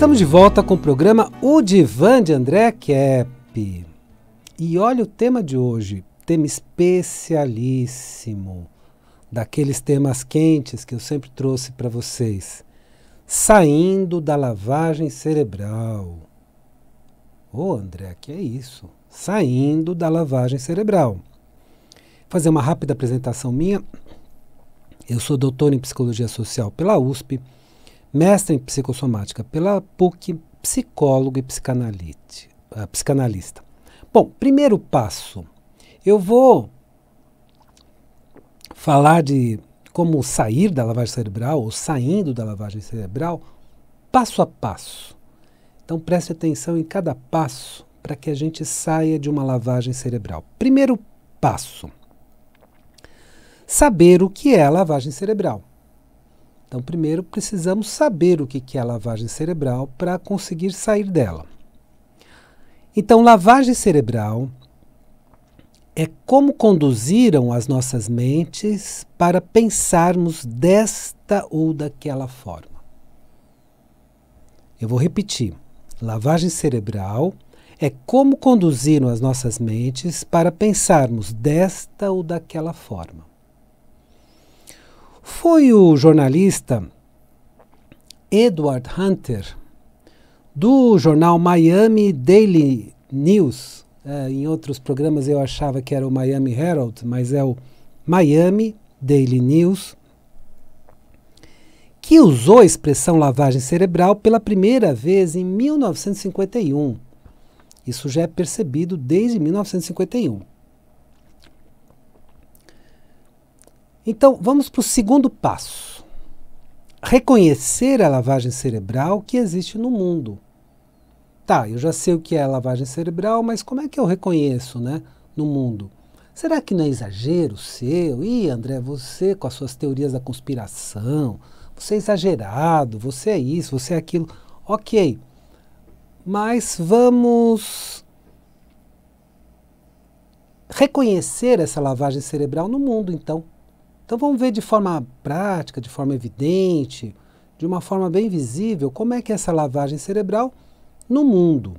Estamos de volta com o programa O Divã de André Kepp. E olha o tema de hoje, tema especialíssimo, daqueles temas quentes que eu sempre trouxe para vocês. Saindo da lavagem cerebral. Ô André, que é isso? Saindo da lavagem cerebral. Vou fazer uma rápida apresentação minha. Eu sou doutor em Psicologia Social pela USP, mestre em Psicossomática pela PUC, psicólogo e psicanalista. Bom, primeiro passo. Eu vou falar de como sair da lavagem cerebral, ou saindo da lavagem cerebral, passo a passo. Então preste atenção em cada passo para que a gente saia de uma lavagem cerebral. Primeiro passo. Saber o que é a lavagem cerebral. Então, primeiro precisamos saber o que é a lavagem cerebral para conseguir sair dela. Então, lavagem cerebral é como conduziram as nossas mentes para pensarmos desta ou daquela forma. Eu vou repetir. Lavagem cerebral é como conduziram as nossas mentes para pensarmos desta ou daquela forma. Foi o jornalista Edward Hunter, do jornal Miami Daily News. Em outros programas eu achava que era o Miami Herald, mas é o Miami Daily News, que usou a expressão lavagem cerebral pela primeira vez em 1951. Isso já é percebido desde 1951. Então, vamos para o segundo passo. Reconhecer a lavagem cerebral que existe no mundo. Tá, eu já sei o que é a lavagem cerebral, mas como é que eu reconheço, no mundo? Será que não é exagero seu? Ih, André, você com as suas teorias da conspiração, você é exagerado, você é isso, você é aquilo. Ok, mas vamos reconhecer essa lavagem cerebral no mundo, então. Então vamos ver de forma prática, de forma evidente, de uma forma bem visível, como é que é essa lavagem cerebral no mundo.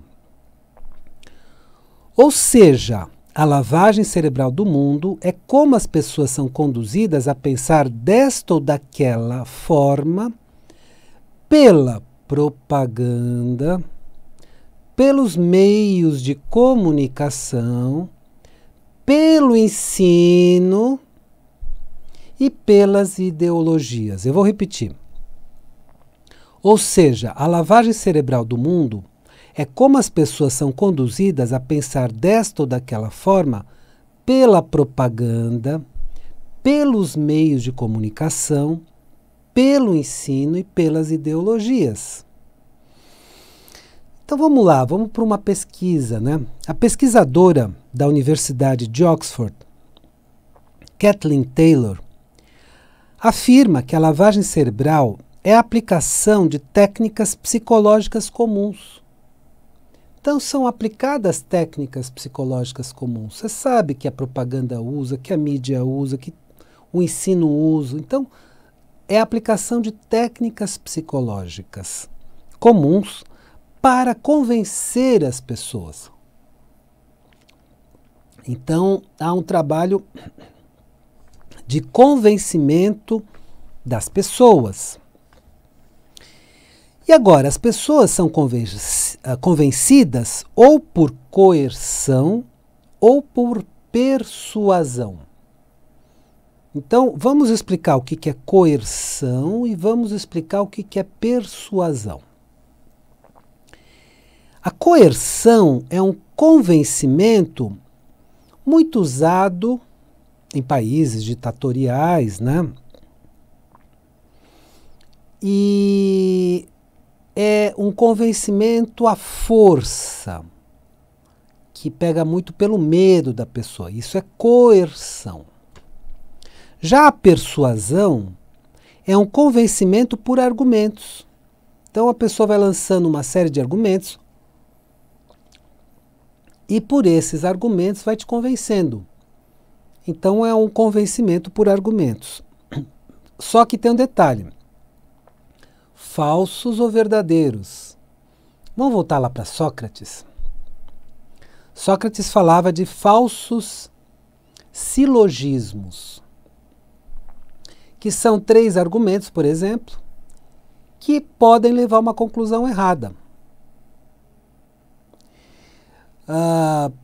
Ou seja, a lavagem cerebral do mundo é como as pessoas são conduzidas a pensar desta ou daquela forma pela propaganda, pelos meios de comunicação, pelo ensino e pelas ideologias. Eu vou repetir. Ou seja, a lavagem cerebral do mundo é como as pessoas são conduzidas a pensar desta ou daquela forma pela propaganda, pelos meios de comunicação, pelo ensino e pelas ideologias. Então vamos lá, vamos para uma pesquisa, A pesquisadora da Universidade de Oxford, Kathleen Taylor, afirma que a lavagem cerebral é a aplicação de técnicas psicológicas comuns. Então, são aplicadas técnicas psicológicas comuns. Você sabe que a propaganda usa, que a mídia usa, que o ensino usa. Então, é a aplicação de técnicas psicológicas comuns para convencer as pessoas. Então, há um trabalho de convencimento das pessoas. E agora, as pessoas são convencidas ou por coerção ou por persuasão. Então, vamos explicar o que é coerção e vamos explicar o que é persuasão. A coerção é um convencimento muito usado em países ditatoriais, E é um convencimento à força, que pega muito pelo medo da pessoa. Isso é coerção. Já a persuasão é um convencimento por argumentos. Então a pessoa vai lançando uma série de argumentos e por esses argumentos vai te convencendo. Então é um convencimento por argumentos. Só que tem um detalhe. Falsos ou verdadeiros? Vamos voltar lá para Sócrates. Sócrates falava de falsos silogismos, que são 3 argumentos, por exemplo, que podem levar a uma conclusão errada.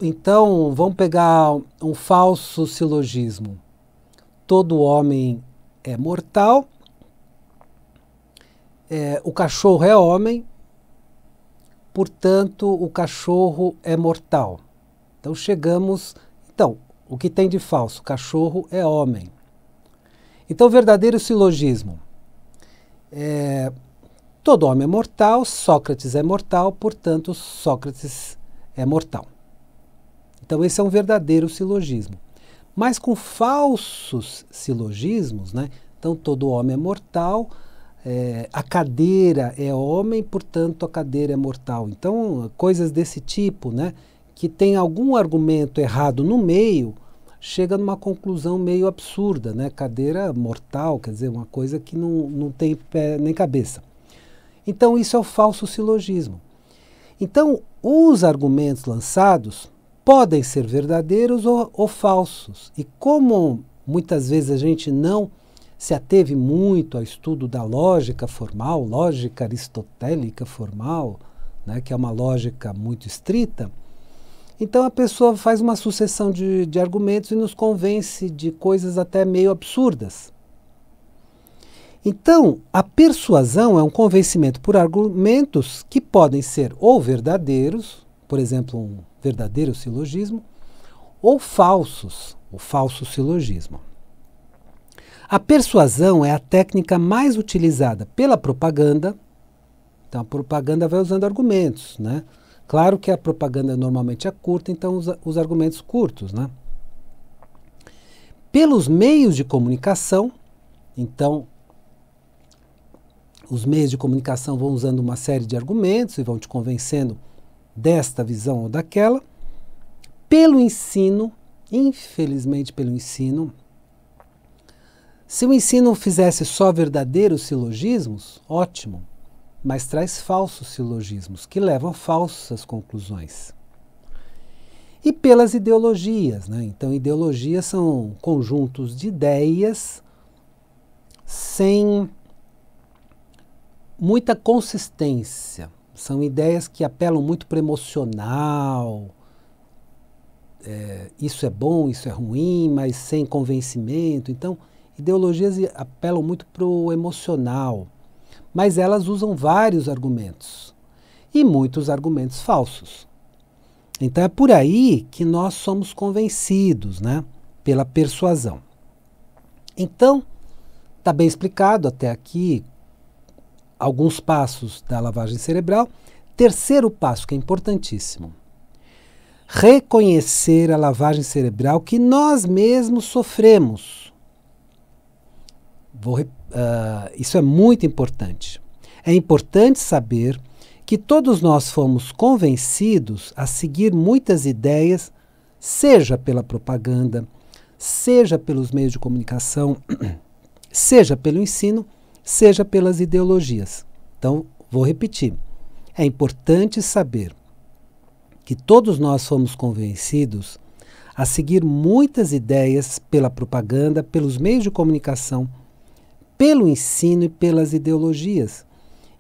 Então, vamos pegar um falso silogismo. Todo homem é mortal, o cachorro é homem, portanto, o cachorro é mortal. Então, o que tem de falso? O cachorro é homem. Então, o verdadeiro silogismo todo homem é mortal, Sócrates é mortal, portanto, Sócrates é mortal. Então, esse é um verdadeiro silogismo. Mas com falsos silogismos, né? Então, todo homem é mortal, a cadeira é homem, portanto, a cadeira é mortal. Então, coisas desse tipo, né? Que tem algum argumento errado no meio, chega numa conclusão meio absurda, né? Cadeira mortal, quer dizer, uma coisa que não tem pé nem cabeça. Então, isso é o falso silogismo. Então, os argumentos lançados podem ser verdadeiros ou falsos. E como muitas vezes a gente não se ateve muito ao estudo da lógica formal, lógica aristotélica formal, né, que é uma lógica muito estrita, então a pessoa faz uma sucessão de argumentos e nos convence de coisas até meio absurdas. Então, a persuasão é um convencimento por argumentos que podem ser ou verdadeiros, por exemplo, um verdadeiro silogismo, ou falsos, o falso silogismo. A persuasão é a técnica mais utilizada pela propaganda. Então, a propaganda vai usando argumentos, né? Claro que a propaganda normalmente é curta, então usa os argumentos curtos, né? Pelos meios de comunicação, então, os meios de comunicação vão usando uma série de argumentos e vão te convencendo desta visão ou daquela. Pelo ensino, infelizmente pelo ensino, se o ensino fizesse só verdadeiros silogismos, ótimo, mas traz falsos silogismos que levam a falsas conclusões. E pelas ideologias, né? Então, ideologias são conjuntos de ideias sem muita consistência. São ideias que apelam muito para o emocional. Isso é bom, isso é ruim, mas sem convencimento. Então, ideologias apelam muito para o emocional, mas elas usam vários argumentos e muitos argumentos falsos. Então, é por aí que nós somos convencidos, né? Pela persuasão. Então, está bem explicado até aqui alguns passos da lavagem cerebral. Terceiro passo, que é importantíssimo: reconhecer a lavagem cerebral que nós mesmos sofremos. Isso é muito importante. É importante saber que todos nós fomos convencidos a seguir muitas ideias, seja pela propaganda, seja pelos meios de comunicação, seja pelo ensino, seja pelas ideologias. Então, vou repetir. É importante saber que todos nós fomos convencidos a seguir muitas ideias pela propaganda, pelos meios de comunicação, pelo ensino e pelas ideologias.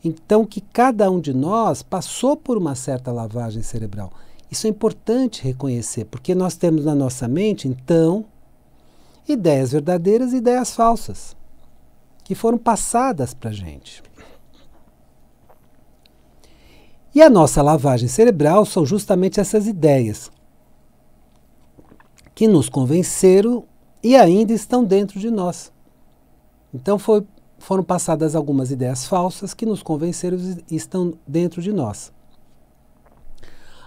Então, que cada um de nós passou por uma certa lavagem cerebral. Isso é importante reconhecer, porque nós temos na nossa mente, então, ideias verdadeiras e ideias falsas, que foram passadas para a gente. E a nossa lavagem cerebral são justamente essas ideias que nos convenceram e ainda estão dentro de nós. Então foram passadas algumas ideias falsas que nos convenceram e estão dentro de nós.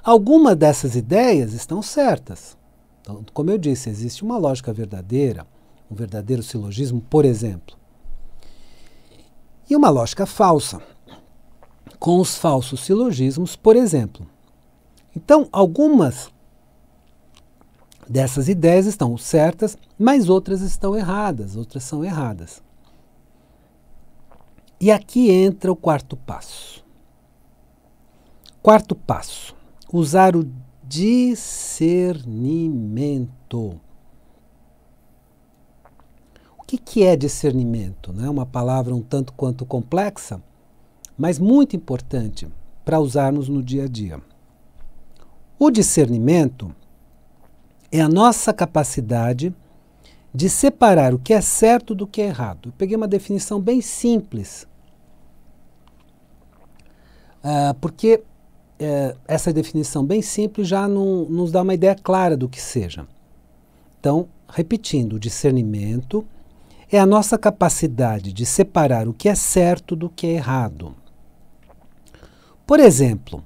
Algumas dessas ideias estão certas. Então, como eu disse, existe uma lógica verdadeira, um verdadeiro silogismo, por exemplo. E uma lógica falsa, com os falsos silogismos, por exemplo. Então, algumas dessas ideias estão certas, mas outras estão erradas, outras são erradas. E aqui entra o quarto passo. Quarto passo, usar o discernimento. O que é discernimento? Né? Uma palavra um tanto quanto complexa, mas muito importante para usarmos no dia a dia. O discernimento é a nossa capacidade de separar o que é certo do que é errado. Eu peguei uma definição bem simples, porque essa definição bem simples já nos dá uma ideia clara do que seja. Então, repetindo, o discernimento é a nossa capacidade de separar o que é certo do que é errado. Por exemplo,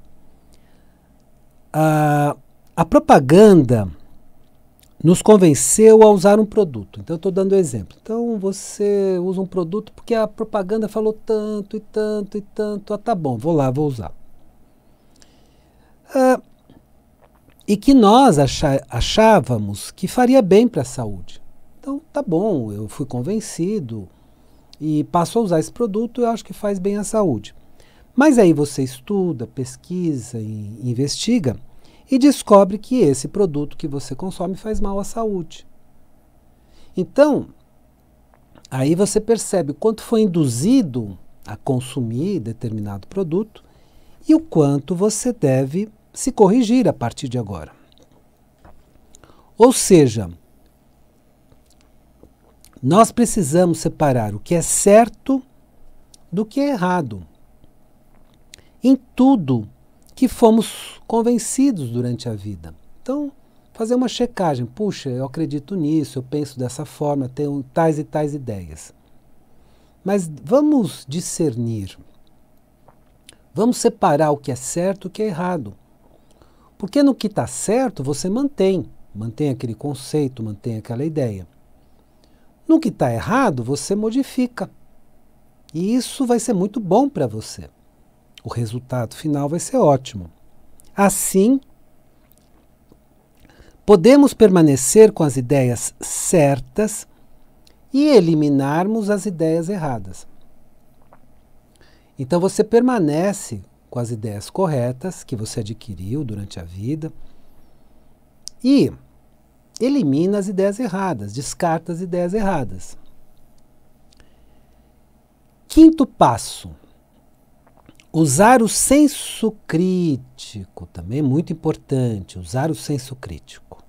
a propaganda nos convenceu a usar um produto. Então, eu estou dando exemplo. Então, você usa um produto porque a propaganda falou tanto e tanto e tanto. Ah, tá bom, vou lá, vou usar. E que nós achávamos que faria bem para a saúde. Então, tá bom, eu fui convencido e passo a usar esse produto, eu acho que faz bem à saúde. Mas aí você estuda, pesquisa, investiga e descobre que esse produto que você consome faz mal à saúde. Então, aí você percebe o quanto foi induzido a consumir determinado produto e o quanto você deve se corrigir a partir de agora. Ou seja, nós precisamos separar o que é certo do que é errado em tudo que fomos convencidos durante a vida. Então, fazer uma checagem. Puxa, eu acredito nisso, eu penso dessa forma, tenho tais e tais ideias. Mas vamos discernir. Vamos separar o que é certo e o que é errado. Porque no que está certo, você mantém aquele conceito, mantém aquela ideia. No que está errado, você modifica. E isso vai ser muito bom para você. O resultado final vai ser ótimo. Assim, podemos permanecer com as ideias certas e eliminarmos as ideias erradas. Então você permanece com as ideias corretas que você adquiriu durante a vida e elimina as ideias erradas, descarta as ideias erradas. Quinto passo, usar o senso crítico, também é muito importante, usar o senso crítico.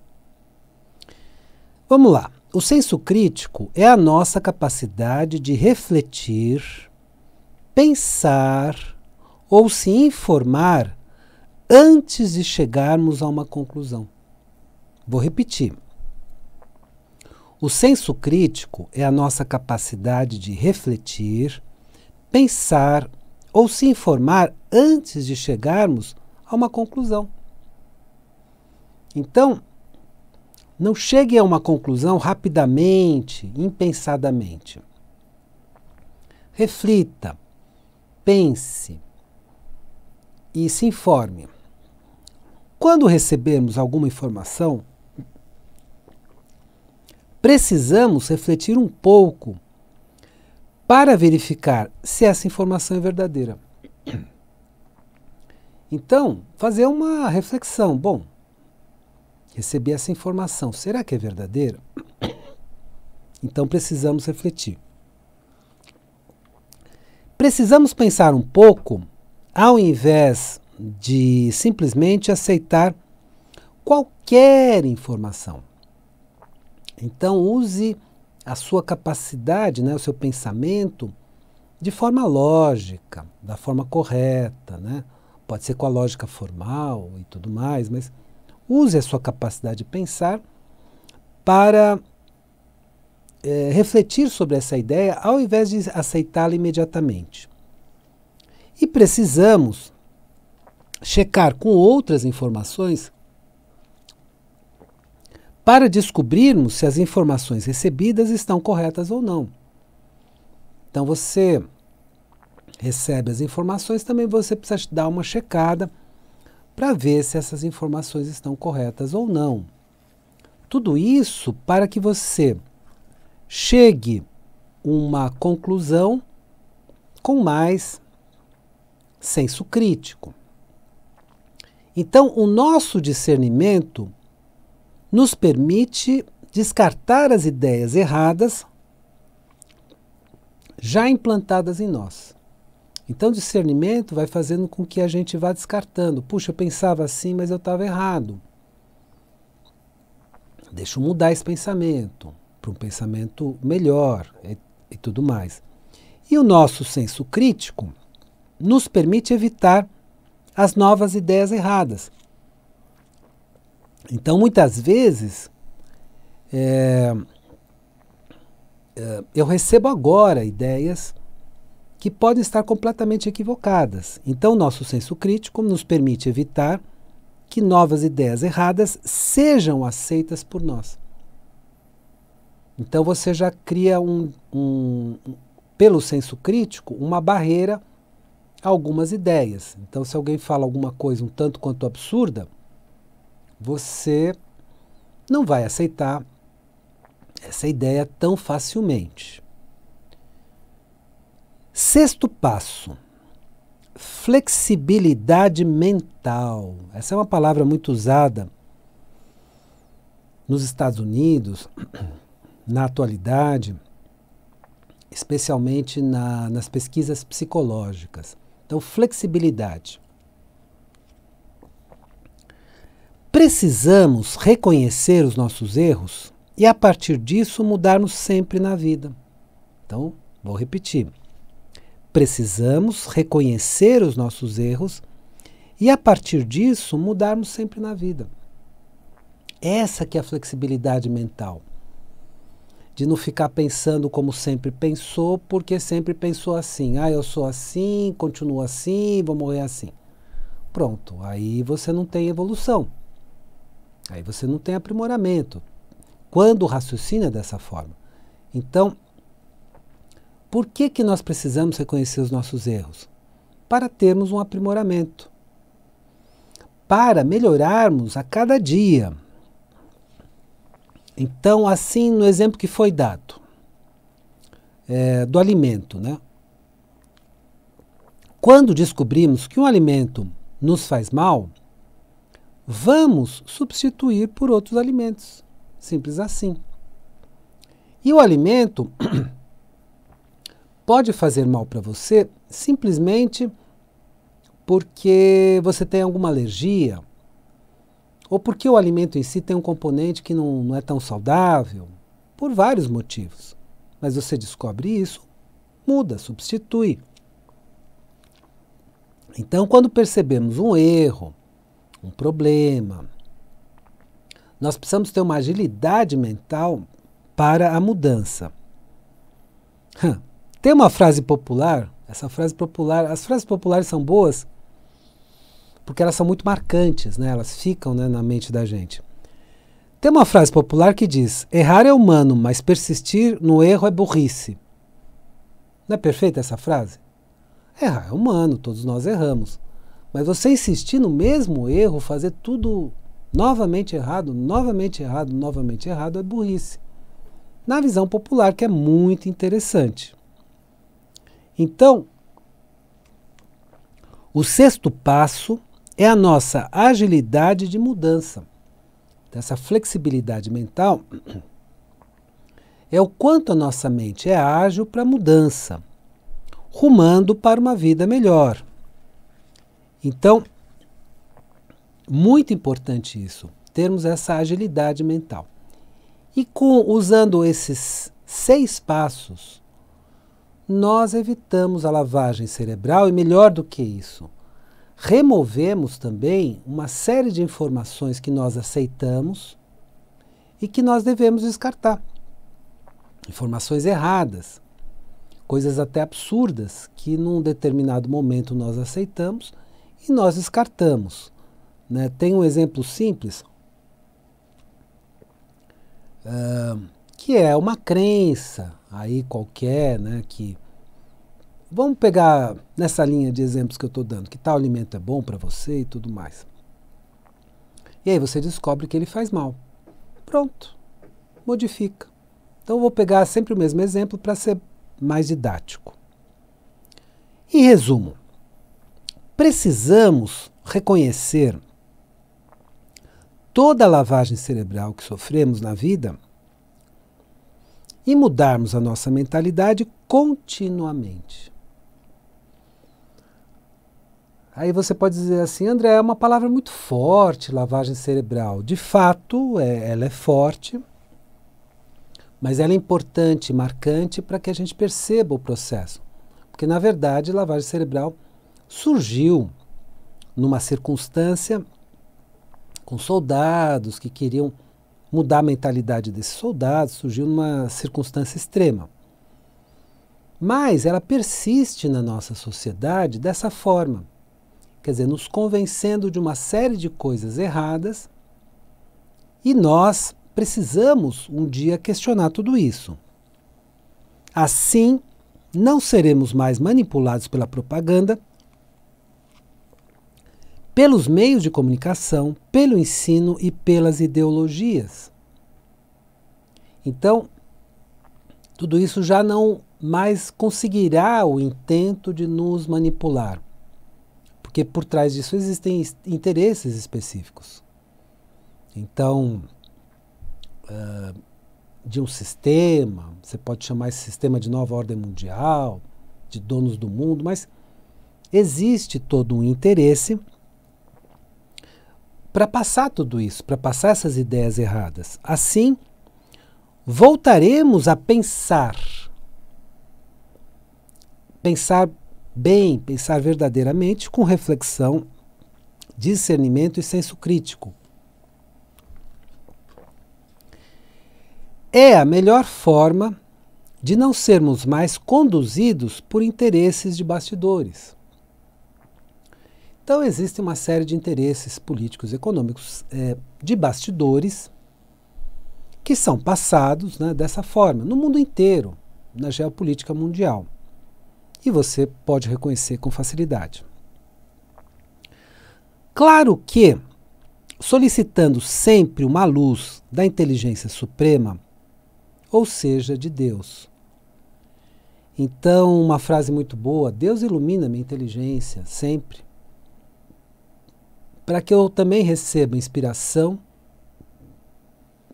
Vamos lá, o senso crítico é a nossa capacidade de refletir, pensar ou se informar antes de chegarmos a uma conclusão. Vou repetir. O senso crítico é a nossa capacidade de refletir, pensar ou se informar antes de chegarmos a uma conclusão. Então, não chegue a uma conclusão rapidamente, impensadamente. Reflita, pense e se informe. Quando recebermos alguma informação, precisamos refletir um pouco para verificar se essa informação é verdadeira. Então, fazer uma reflexão. Bom, recebi essa informação, será que é verdadeira? Então precisamos refletir. Precisamos pensar um pouco, ao invés de simplesmente aceitar qualquer informação. Então use a sua capacidade, né, o seu pensamento, de forma lógica, da forma correta, né? Pode ser com a lógica formal e tudo mais, mas use a sua capacidade de pensar para refletir sobre essa ideia ao invés de aceitá-la imediatamente. E precisamos checar com outras informações para descobrirmos se as informações recebidas estão corretas ou não. Então você recebe as informações, também você precisa dar uma checada para ver se essas informações estão corretas ou não. Tudo isso para que você chegue a uma conclusão com mais senso crítico. Então, o nosso discernimento nos permite descartar as ideias erradas já implantadas em nós. Então, o discernimento vai fazendo com que a gente vá descartando. Puxa, eu pensava assim, mas eu estava errado. Deixa eu mudar esse pensamento para um pensamento melhor e tudo mais. E o nosso senso crítico nos permite evitar as novas ideias erradas. Então, muitas vezes, eu recebo agora ideias que podem estar completamente equivocadas. Então, o nosso senso crítico nos permite evitar que novas ideias erradas sejam aceitas por nós. Então, você já cria, pelo senso crítico, uma barreira a algumas ideias. Então, se alguém fala alguma coisa um tanto quanto absurda, você não vai aceitar essa ideia tão facilmente. Sexto passo, flexibilidade mental. Essa é uma palavra muito usada nos Estados Unidos, na atualidade, especialmente nas pesquisas psicológicas. Então, flexibilidade. Precisamos reconhecer os nossos erros e, a partir disso, mudarmos sempre na vida. Então, vou repetir. Precisamos reconhecer os nossos erros e, a partir disso, mudarmos sempre na vida. Essa que é a flexibilidade mental. De não ficar pensando como sempre pensou, porque sempre pensou assim. Eu sou assim, continuo assim, vou morrer assim. Pronto, aí você não tem evolução. Aí você não tem aprimoramento. Quando raciocina dessa forma. Então, por que nós precisamos reconhecer os nossos erros? Para termos um aprimoramento. Para melhorarmos a cada dia. Então, assim, no exemplo que foi dado, do alimento, né? Quando descobrimos que um alimento nos faz mal, vamos substituir por outros alimentos. Simples assim. E o alimento pode fazer mal para você simplesmente porque você tem alguma alergia, ou porque o alimento em si tem um componente que não é tão saudável, por vários motivos. Mas você descobre isso, muda, substitui. Então, quando percebemos um erro, um problema, nós precisamos ter uma agilidade mental para a mudança. Tem uma frase popular, as frases populares são boas porque elas são muito marcantes, né? Elas ficam, né, na mente da gente. Tem uma frase popular que diz: errar é humano, mas persistir no erro é burrice. Não é perfeita essa frase? Errar é humano, todos nós erramos. Mas você insistir no mesmo erro, fazer tudo novamente errado, novamente errado, novamente errado, é burrice. Na visão popular, que é muito interessante. Então, o sexto passo é a nossa agilidade de mudança. Essa flexibilidade mental é o quanto a nossa mente é ágil para a mudança, rumando para uma vida melhor. Então, muito importante isso, termos essa agilidade mental. E usando esses 6 passos, nós evitamos a lavagem cerebral e, melhor do que isso, removemos também uma série de informações que nós aceitamos e que nós devemos descartar. Informações erradas, coisas até absurdas que num determinado momento nós aceitamos e nós descartamos. Né? Tem um exemplo simples, que é uma crença aí qualquer, né, que vamos pegar nessa linha de exemplos que eu estou dando, que tal alimento é bom para você e tudo mais. E aí você descobre que ele faz mal. Pronto, modifica. Então eu vou pegar sempre o mesmo exemplo para ser mais didático. Em resumo, precisamos reconhecer toda a lavagem cerebral que sofremos na vida e mudarmos a nossa mentalidade continuamente. Aí você pode dizer assim, André, é uma palavra muito forte, lavagem cerebral. De fato, ela é forte, mas ela é importante, marcante para que a gente perceba o processo. Porque, na verdade, lavagem cerebral surgiu numa circunstância com soldados que queriam mudar a mentalidade desses soldados, surgiu numa circunstância extrema. Mas ela persiste na nossa sociedade dessa forma. Quer dizer, nos convencendo de uma série de coisas erradas, e nós precisamos um dia questionar tudo isso. Assim, não seremos mais manipulados pela propaganda, pelos meios de comunicação, pelo ensino e pelas ideologias. Então, tudo isso já não mais conseguirá o intento de nos manipular. Porque por trás disso existem interesses específicos. Então, de um sistema, você pode chamar esse sistema de nova ordem mundial, de donos do mundo, mas existe todo um interesse para passar tudo isso, para passar essas ideias erradas. Assim, voltaremos a pensar bem, pensar verdadeiramente, com reflexão, discernimento e senso crítico. É a melhor forma de não sermos mais conduzidos por interesses de bastidores. Então existe uma série de interesses políticos e econômicos de bastidores que são passados, né, dessa forma, no mundo inteiro, na geopolítica mundial. E você pode reconhecer com facilidade. Claro que, solicitando sempre uma luz da inteligência suprema, ou seja, de Deus. Então, uma frase muito boa, Deus ilumina minha inteligência sempre, para que eu também receba inspiração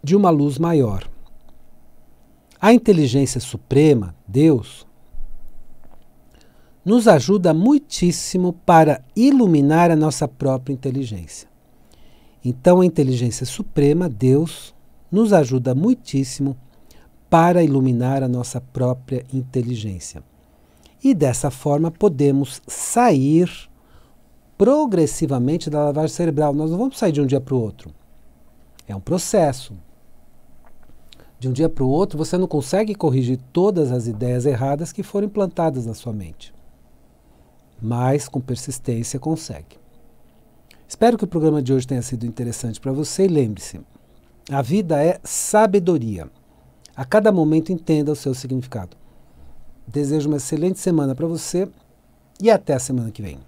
de uma luz maior. A inteligência suprema, Deus, nos ajuda muitíssimo para iluminar a nossa própria inteligência. Então, a inteligência suprema, Deus, nos ajuda muitíssimo para iluminar a nossa própria inteligência. E dessa forma podemos sair progressivamente da lavagem cerebral. Nós não vamos sair de um dia para o outro. É um processo. De um dia para o outro, você não consegue corrigir todas as ideias erradas que foram implantadas na sua mente. Mas, com persistência, consegue. Espero que o programa de hoje tenha sido interessante para você e lembre-se, a vida é sabedoria. A cada momento entenda o seu significado. Desejo uma excelente semana para você e até a semana que vem.